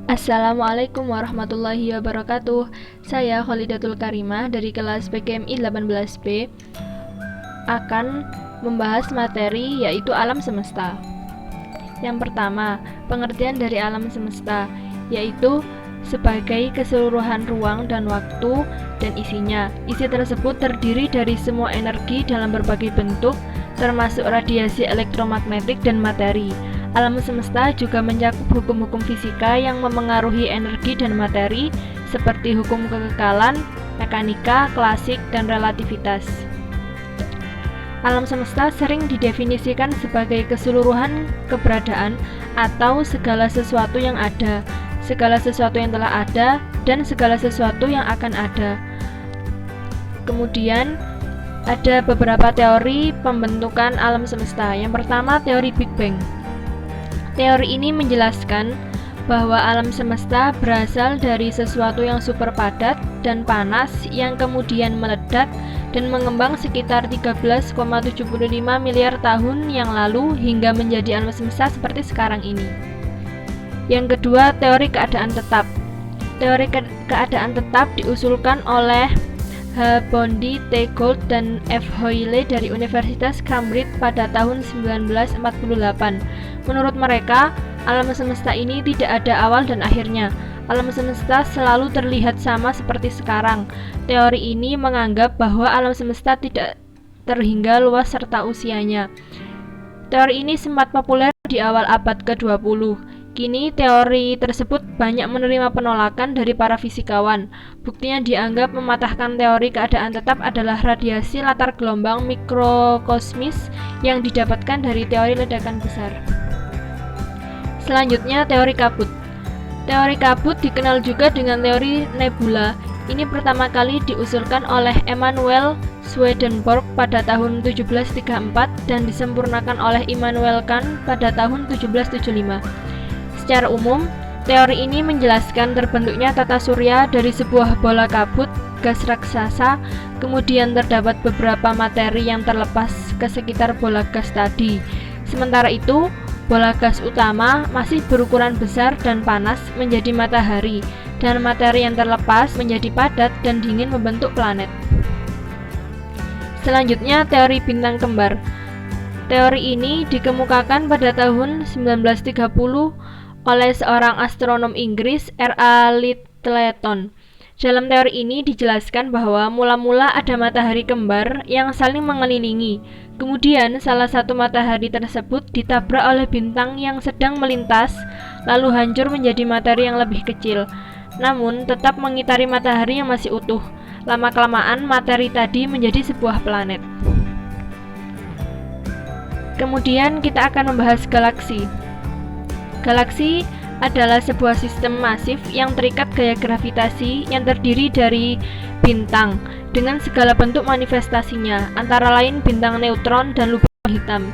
Assalamualaikum warahmatullahi wabarakatuh. Saya Kholidatul Karimah dari kelas PGMI 18B akan membahas materi yaitu alam semesta. Yang pertama, pengertian dari alam semesta yaitu sebagai keseluruhan ruang dan waktu dan isinya. Isi tersebut terdiri dari semua energi dalam berbagai bentuk, termasuk radiasi elektromagnetik dan materi. Alam semesta juga mencakup hukum-hukum fisika yang memengaruhi energi dan materi, seperti hukum kekekalan, mekanika, klasik, dan relativitas. Alam semesta sering didefinisikan sebagai keseluruhan keberadaan atau segala sesuatu yang ada, segala sesuatu yang telah ada, dan segala sesuatu yang akan ada. Kemudian, ada beberapa teori pembentukan alam semesta. Yang pertama, teori Big Bang. Teori ini menjelaskan bahwa alam semesta berasal dari sesuatu yang super padat dan panas yang kemudian meledak dan mengembang sekitar 13,75 miliar tahun yang lalu hingga menjadi alam semesta seperti sekarang ini. Yang kedua, teori keadaan tetap. Teori keadaan tetap diusulkan oleh H. Bondi, T. Gould, dan F. Hoyle dari Universitas Cambridge pada tahun 1948. Menurut mereka, alam semesta ini tidak ada awal dan akhirnya. Alam semesta selalu terlihat sama seperti sekarang. Teori ini menganggap bahwa alam semesta tidak terhingga luas serta usianya. Teori ini sempat populer di awal abad ke-20. Kini teori tersebut banyak menerima penolakan dari para fisikawan. Bukti yang dianggap mematahkan teori keadaan tetap adalah radiasi latar gelombang mikrokosmis yang didapatkan dari teori ledakan besar. Selanjutnya, teori kabut. Teori kabut dikenal juga dengan teori nebula. Ini pertama kali diusulkan oleh Emanuel Swedenborg pada tahun 1734 dan disempurnakan oleh Immanuel Kant pada tahun 1775. Secara umum, teori ini menjelaskan terbentuknya tata surya dari sebuah bola kabut gas raksasa, kemudian terdapat beberapa materi yang terlepas ke sekitar bola gas tadi. Sementara itu, bola gas utama masih berukuran besar dan panas menjadi matahari, dan materi yang terlepas menjadi padat dan dingin membentuk planet. Selanjutnya, teori bintang kembar. Teori ini dikemukakan pada tahun 1930 oleh seorang astronom Inggris, R.A. Lyttelton. Dalam teori ini dijelaskan bahwa mula-mula ada matahari kembar yang saling mengelilingi. Kemudian salah satu matahari tersebut ditabrak oleh bintang yang sedang melintas, lalu hancur menjadi materi yang lebih kecil, namun tetap mengitari matahari yang masih utuh. Lama-kelamaan materi tadi menjadi sebuah planet. Kemudian kita akan membahas galaksi. Galaksi adalah sebuah sistem masif yang terikat gaya gravitasi yang terdiri dari bintang dengan segala bentuk manifestasinya, antara lain bintang neutron dan lubang hitam,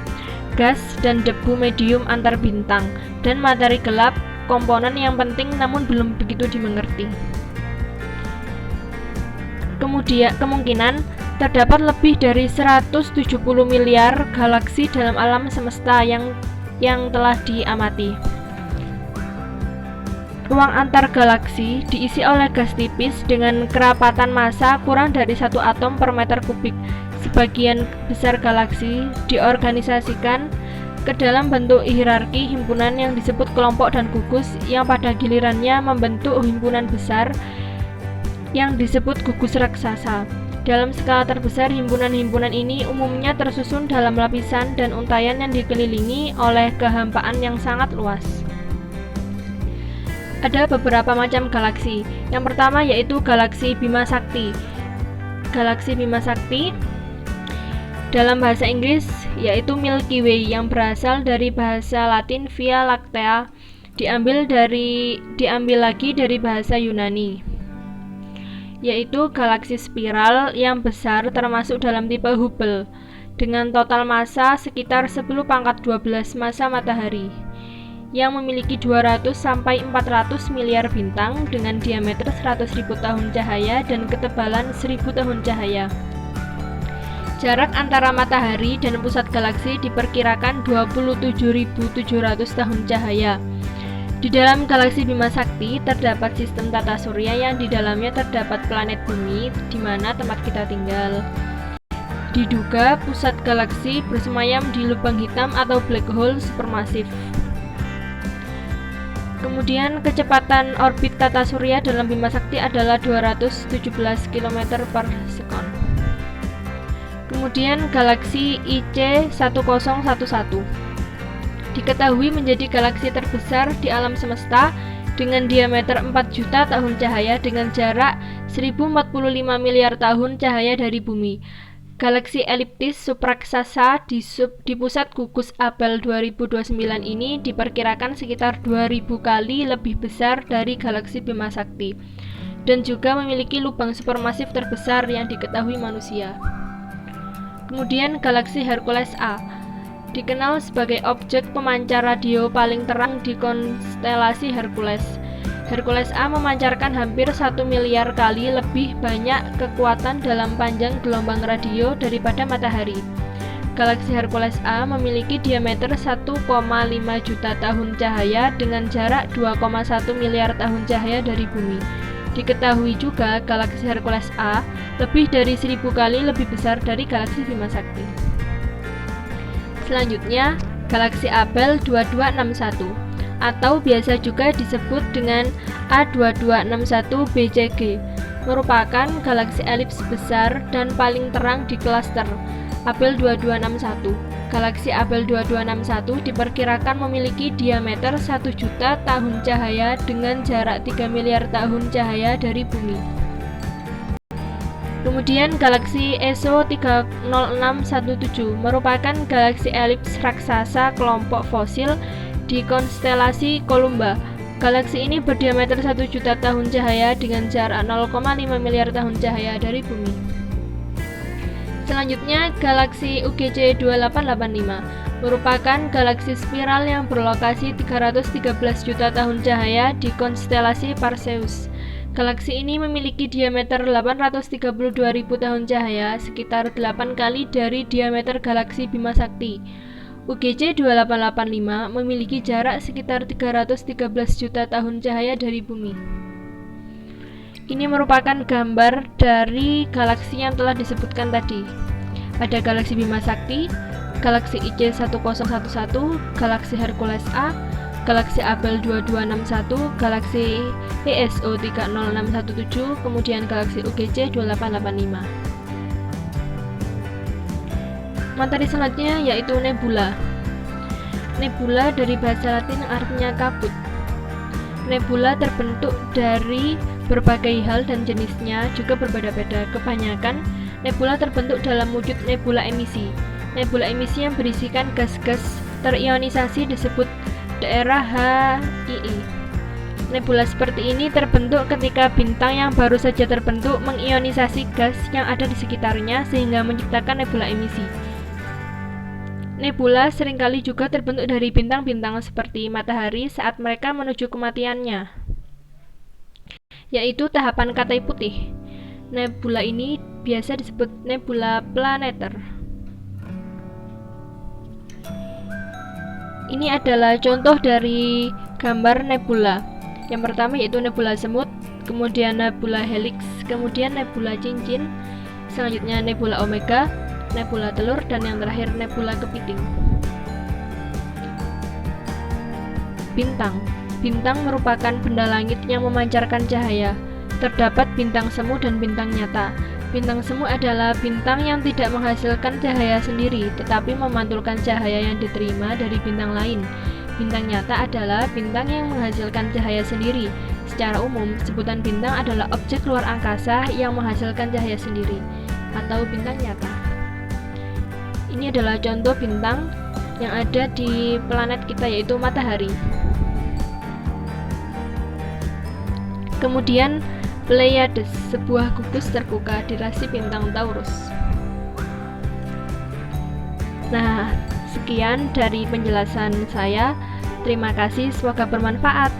gas dan debu medium antar bintang, dan materi gelap, komponen yang penting namun belum begitu dimengerti. Kemudian kemungkinan terdapat lebih dari 170 miliar galaksi dalam alam semesta yang telah diamati. Ruang antar galaksi diisi oleh gas tipis dengan kerapatan massa kurang dari 1 atom per meter kubik. Sebagian besar galaksi diorganisasikan ke dalam bentuk hierarki himpunan yang disebut kelompok dan gugus, yang pada gilirannya membentuk himpunan besar yang disebut gugus raksasa. Dalam skala terbesar, himpunan-himpunan ini umumnya tersusun dalam lapisan dan untaian yang dikelilingi oleh kehampaan yang sangat luas. Ada beberapa macam galaksi. Yang pertama yaitu galaksi Bima Sakti. Galaksi Bima Sakti dalam bahasa Inggris yaitu Milky Way, yang berasal dari bahasa Latin Via Lactea, diambil lagi dari bahasa Yunani, yaitu galaksi spiral yang besar termasuk dalam tipe Hubble, dengan total massa sekitar 10⁻12 massa matahari, yang memiliki 200 sampai 400 miliar bintang dengan diameter 100.000 tahun cahaya dan ketebalan 1.000 tahun cahaya. Jarak antara matahari dan pusat galaksi diperkirakan 27.700 tahun cahaya. Di dalam galaksi Bima Sakti terdapat sistem tata surya yang di dalamnya terdapat planet bumi, di mana tempat kita tinggal. Diduga pusat galaksi bersemayam di lubang hitam atau black hole supermasif. Kemudian kecepatan orbit tata surya dalam Bima Sakti adalah 217 km per sekon. Kemudian galaksi IC 1011 diketahui menjadi galaksi terbesar di alam semesta dengan diameter 4 juta tahun cahaya dengan jarak 1045 miliar tahun cahaya dari bumi. Galaksi eliptis supraksasa di pusat gugus Abell 2029 ini diperkirakan sekitar 2000 kali lebih besar dari galaksi Bima Sakti dan juga memiliki lubang supermasif terbesar yang diketahui manusia. Kemudian galaksi Hercules A dikenal sebagai objek pemancar radio paling terang di konstelasi Hercules. Hercules A memancarkan hampir 1 miliar kali lebih banyak kekuatan dalam panjang gelombang radio daripada matahari. Galaksi Hercules A memiliki diameter 1,5 juta tahun cahaya dengan jarak 2,1 miliar tahun cahaya dari bumi. Diketahui juga galaksi Hercules A lebih dari 1000 kali lebih besar dari galaksi Bima Sakti. Selanjutnya, galaksi Abell 2261 atau biasa juga disebut dengan A2261 BCG merupakan galaksi elips besar dan paling terang di klaster Abell 2261. Galaksi Abell 2261 diperkirakan memiliki diameter 1 juta tahun cahaya dengan jarak 3 miliar tahun cahaya dari bumi. Kemudian galaksi ESO 30617 merupakan galaksi elips raksasa kelompok fosil di konstelasi Kolumba. Galaksi ini berdiameter 1 juta tahun cahaya dengan jarak 0,5 miliar tahun cahaya dari bumi. Selanjutnya, galaksi UGC 2885 merupakan galaksi spiral yang berlokasi 313 juta tahun cahaya di konstelasi Perseus. Galaksi ini memiliki diameter 832.000 tahun cahaya, sekitar 8 kali dari diameter galaksi Bima Sakti. UGC 2885 memiliki jarak sekitar 313 juta tahun cahaya dari bumi. Ini merupakan gambar dari galaksi yang telah disebutkan tadi. Ada galaksi Bima Sakti, galaksi IC 1011, galaksi Hercules A, galaksi Abell 2261, galaksi ESO 30617, kemudian galaksi UGC 2885. Materi selanjutnya yaitu nebula. Nebula dari bahasa Latin artinya kabut. Nebula terbentuk dari berbagai hal dan jenisnya juga berbeda-beda. Kebanyakan nebula terbentuk dalam wujud nebula emisi. Nebula emisi yang berisikan gas-gas terionisasi disebut daerah HII. Nebula seperti ini terbentuk ketika bintang yang baru saja terbentuk mengionisasi gas yang ada di sekitarnya sehingga menciptakan nebula emisi. Nebula seringkali juga terbentuk dari bintang-bintang seperti matahari saat mereka menuju kematiannya, yaitu tahapan katai putih. Nebula ini biasa disebut nebula planeter. Ini adalah contoh dari gambar nebula. Yang pertama yaitu nebula semut, kemudian nebula helix, kemudian nebula cincin, selanjutnya nebula omega, nebula telur, dan yang terakhir nebula kepiting. Bintang. Bintang merupakan benda langit yang memancarkan cahaya. Terdapat bintang semu dan bintang nyata. Bintang semu adalah bintang yang tidak menghasilkan cahaya sendiri, tetapi memantulkan cahaya yang diterima dari bintang lain. Bintang nyata adalah bintang yang menghasilkan cahaya sendiri. Secara umum, sebutan bintang adalah objek luar angkasa yang menghasilkan cahaya sendiri, atau bintang nyata. Ini adalah contoh bintang yang ada di planet kita, yaitu matahari. Kemudian Pleiades, sebuah gugus terbuka di rasi bintang Taurus. Nah, sekian dari penjelasan saya. Terima kasih, semoga bermanfaat.